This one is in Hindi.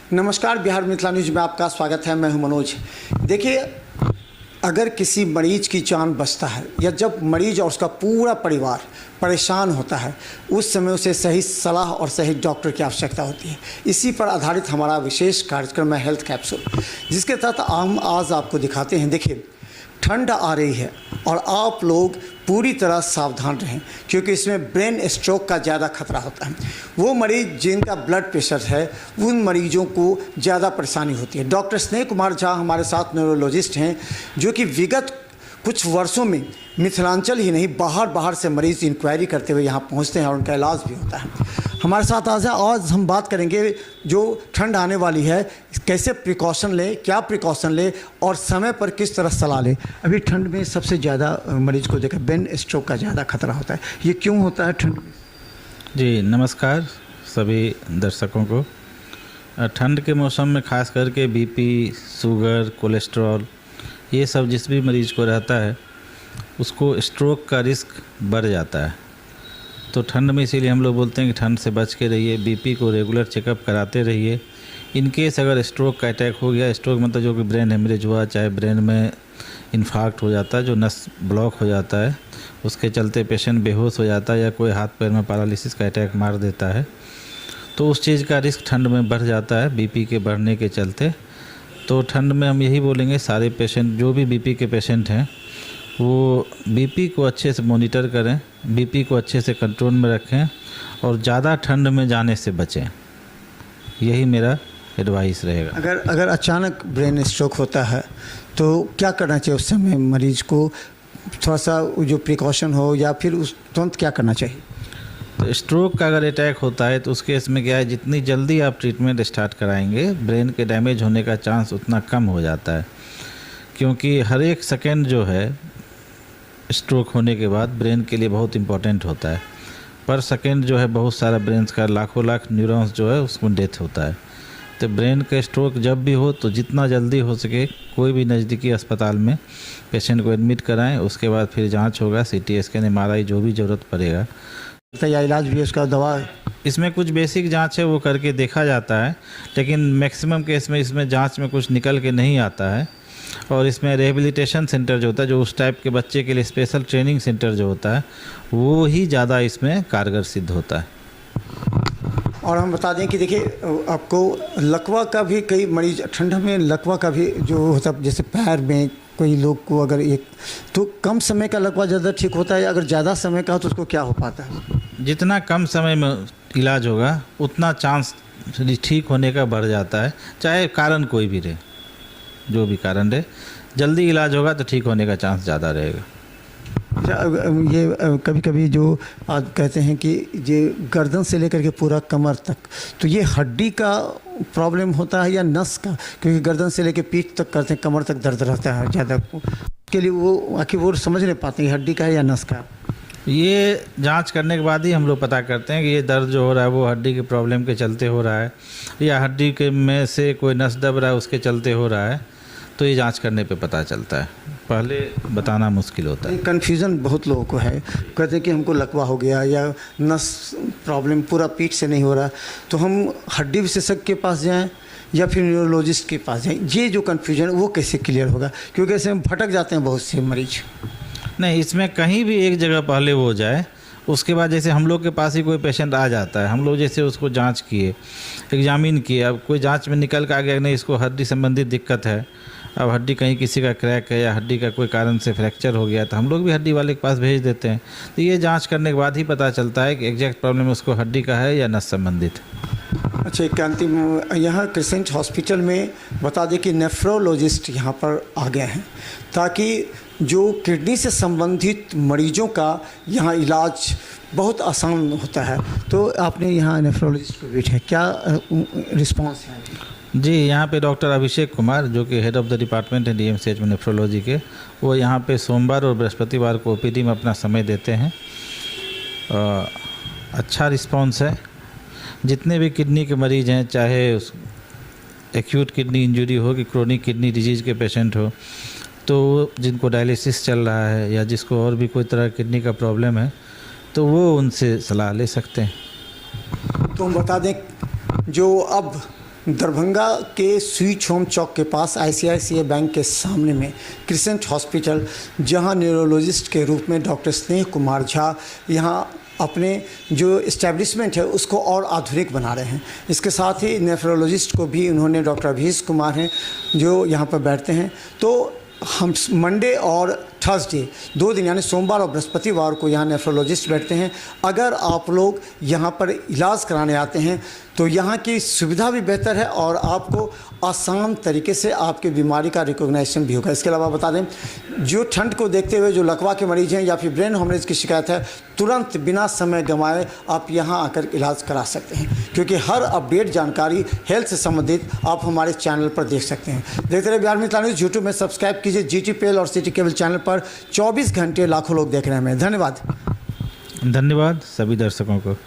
नमस्कार, बिहार मिथिला न्यूज में आपका स्वागत है। मैं हूं मनोज। देखिए, अगर किसी मरीज की जान बचता है या जब मरीज और उसका पूरा परिवार परेशान होता है, उस समय उसे सही सलाह और सही डॉक्टर की आवश्यकता होती है। इसी पर आधारित हमारा विशेष कार्यक्रम है हेल्थ कैप्सूल, जिसके तहत हम आज आपको दिखाते हैं। देखिए, ठंड आ रही है और आप लोग पूरी तरह सावधान रहें, क्योंकि इसमें ब्रेन स्ट्रोक का ज़्यादा खतरा होता है। वो मरीज जिनका ब्लड प्रेशर है, उन मरीजों को ज़्यादा परेशानी होती है। डॉक्टर स्नेह कुमार झा हमारे साथ न्यूरोलॉजिस्ट हैं, जो कि विगत कुछ वर्षों में मिथिलांचल ही नहीं, बाहर से मरीज़ इंक्वायरी करते हुए यहाँ पहुँचते हैं और उनका इलाज भी होता है। हमारे साथ आज हम बात करेंगे जो ठंड आने वाली है, कैसे प्रिकॉशन लें, क्या प्रिकॉशन लें और समय पर किस तरह सलाह लें। अभी ठंड में सबसे ज़्यादा मरीज को देखा ब्रेन स्ट्रोक का ज़्यादा खतरा होता है। ये क्यों होता है ठंड में? जी नमस्कार सभी दर्शकों को। ठंड के मौसम में खास करके बीपी, शुगर, कोलेस्ट्रॉल, ये सब जिस भी मरीज़ को रहता है उसको स्ट्रोक का रिस्क बढ़ जाता है। तो ठंड में इसीलिए हम लोग बोलते हैं कि ठंड से बच के रहिए, बीपी को रेगुलर चेकअप कराते रहिए। इन केस अगर स्ट्रोक का अटैक हो गया, स्ट्रोक मतलब जो कि ब्रेन हेमरेज हुआ, चाहे ब्रेन में इन्फार्क्ट हो जाता है, जो नस ब्लॉक हो जाता है, उसके चलते पेशेंट बेहोश हो जाता है या कोई हाथ पैर में पैरालिसिस का अटैक मार देता है, तो उस चीज़ का रिस्क ठंड में बढ़ जाता है बीपी के बढ़ने के चलते। तो ठंड में हम यही बोलेंगे सारे पेशेंट, जो भी बीपी के पेशेंट हैं, वो बीपी को अच्छे से मॉनिटर करें, बीपी को अच्छे से कंट्रोल में रखें और ज़्यादा ठंड में जाने से बचें। यही मेरा एडवाइस रहेगा। अगर अचानक ब्रेन स्ट्रोक होता है तो क्या करना चाहिए उस समय मरीज को? थोड़ा सा जो प्रिकॉशन हो या फिर उस तुरंत क्या करना चाहिए? तो स्ट्रोक का अगर अटैक होता है तो उस केस में क्या है, जितनी जल्दी आप ट्रीटमेंट स्टार्ट कराएंगे, ब्रेन के डैमेज होने का चांस उतना कम हो जाता है। क्योंकि हर एक सेकेंड जो है स्ट्रोक होने के बाद ब्रेन के लिए बहुत इम्पोर्टेंट होता है। पर सेकेंड जो है बहुत सारा ब्रेन का लाखों लाख न्यूरॉन्स जो है उसमें डेथ होता है। तो ब्रेन का स्ट्रोक जब भी हो तो जितना जल्दी हो सके कोई भी नज़दीकी अस्पताल में पेशेंट को एडमिट कराएं। उसके बाद फिर जांच होगा, CT स्कैन, MRI, जो भी ज़रूरत पड़ेगा। या इलाज भी, उसका दवा, इसमें कुछ बेसिक जांच है वो करके देखा जाता है, लेकिन मैक्सिमम केस में इसमें जांच में कुछ निकल के नहीं आता है। और इसमें रिहेबिलिटेशन सेंटर जो होता है, जो उस टाइप के बच्चे के लिए स्पेशल ट्रेनिंग सेंटर जो होता है, वो ही ज़्यादा इसमें कारगर सिद्ध होता है। और हम बता दें कि देखिए, आपको लकवा का भी, कई मरीज ठंड में लकवा का भी जो होता है, जैसे पैर में कोई लोग को अगर एक तो कम समय का लकवा ज़्यादा ठीक होता है, अगर ज़्यादा समय का हो तो उसको क्या हो पाता है? जितना कम समय में इलाज होगा उतना चांस ठीक होने का बढ़ जाता है, चाहे कारण कोई भी रहे, जो भी कारण रहे, जल्दी इलाज होगा तो ठीक होने का चांस ज़्यादा रहेगा। ये कभी कभी जो आज कहते हैं कि ये गर्दन से लेकर के पूरा कमर तक, तो ये हड्डी का प्रॉब्लम होता है या नस का? क्योंकि गर्दन से लेकर पीठ तक करते हैं, कमर तक दर्द रहता है ज़्यादा, के लिए वो आखिर वो समझ नहीं पाते हैं हड्डी का है या नस का। ये जांच करने के बाद ही हम लोग पता करते हैं कि ये दर्द जो हो रहा है वो हड्डी के प्रॉब्लम के चलते हो रहा है या हड्डी के में से कोई नस दब रहा है उसके चलते हो रहा है। तो ये जांच करने पे पता चलता है, पहले बताना मुश्किल होता है। कन्फ्यूज़न बहुत लोगों को है, कहते हैं कि हमको लकवा हो गया या नस प्रॉब्लम पूरा पीठ से नहीं हो रहा, तो हम हड्डी विशेषज्ञ के पास जाएं या फिर न्यूरोलॉजिस्ट के पास जाएं। ये जो कन्फ्यूजन वो कैसे क्लियर होगा? क्योंकि ऐसे में भटक जाते हैं बहुत से मरीज। नहीं, इसमें कहीं भी एक जगह पहले वो हो जाए, उसके बाद जैसे हम लोग के पास ही कोई पेशेंट आ जाता है, हम लोग जैसे उसको जांच किए, एग्जामिन किए, अब कोई जांच में निकल कर आ गया नहीं इसको हड्डी संबंधित दिक्कत है, अब हड्डी कहीं किसी का क्रैक है या हड्डी का कोई कारण से फ्रैक्चर हो गया, तो हम लोग भी हड्डी वाले के पास भेज देते हैं। तो ये जांच करने के बाद ही पता चलता है कि एग्जैक्ट प्रॉब्लम उसको हड्डी का है या नस संबंधित। अच्छा, एक अंतिम, यहाँ क्रिसेंट हॉस्पिटल में बता दें कि नेफ्रोलॉजिस्ट यहाँ पर आ गए हैं, ताकि जो किडनी से संबंधित मरीजों का यहाँ इलाज बहुत आसान होता है। तो आपने यहाँ नेफ्रोलॉजिस्ट को बैठे, क्या रिस्पॉन्स है? जी, यहाँ पे डॉक्टर अभिषेक कुमार, जो कि हेड ऑफ़ द डिपार्टमेंट है DMCH में नेफ्रोलॉजी के, वो यहाँ पे सोमवार और बृहस्पतिवार को OPD में अपना समय देते हैं। अच्छा रिस्पांस है। जितने भी किडनी के मरीज़ हैं, चाहे एक्यूट किडनी इंजरी हो कि क्रोनिक किडनी डिजीज़ के पेशेंट हो, तो जिनको डायलिसिस चल रहा है या जिसको और भी कोई तरह किडनी का प्रॉब्लम है, तो वो उनसे सलाह ले सकते हैं। तो हम बता दें, जो अब दरभंगा के स्वीट होम चौक के पास ICICI बैंक के सामने में क्रिसेंट हॉस्पिटल, जहां न्यूरोलॉजिस्ट के रूप में डॉक्टर स्नेह कुमार झा यहां अपने जो इस्टेब्लिशमेंट है उसको और आधुनिक बना रहे हैं। इसके साथ ही नेफ्रोलॉजिस्ट को भी उन्होंने, डॉक्टर अभीश कुमार हैं जो यहाँ पर बैठते हैं। तो हम मंडे और थर्सडे 2 दिन यानी सोमवार और बृहस्पतिवार को यहाँ नेफ्रोलॉजिस्ट बैठते हैं। अगर आप लोग यहाँ पर इलाज कराने आते हैं तो यहाँ की सुविधा भी बेहतर है और आपको आसान तरीके से आपकी बीमारी का रिकॉग्निशन भी होगा। इसके अलावा बता दें, जो ठंड को देखते हुए जो लकवा के मरीज़ हैं या फिर ब्रेन हेमरेज की शिकायत है, तुरंत बिना समय गंवाए आप यहाँ आकर इलाज करा सकते हैं, क्योंकि हर अपडेट जानकारी हेल्थ से संबंधित आप हमारे चैनल पर देख सकते हैं। देखते रहे बिहार मित्र न्यूज़। यूट्यूब में सब्सक्राइब कीजिए। GTPL और सिटी केबल चैनल पर 24 घंटे लाखों लोग देख रहे हैं। धन्यवाद। धन्यवाद सभी दर्शकों को।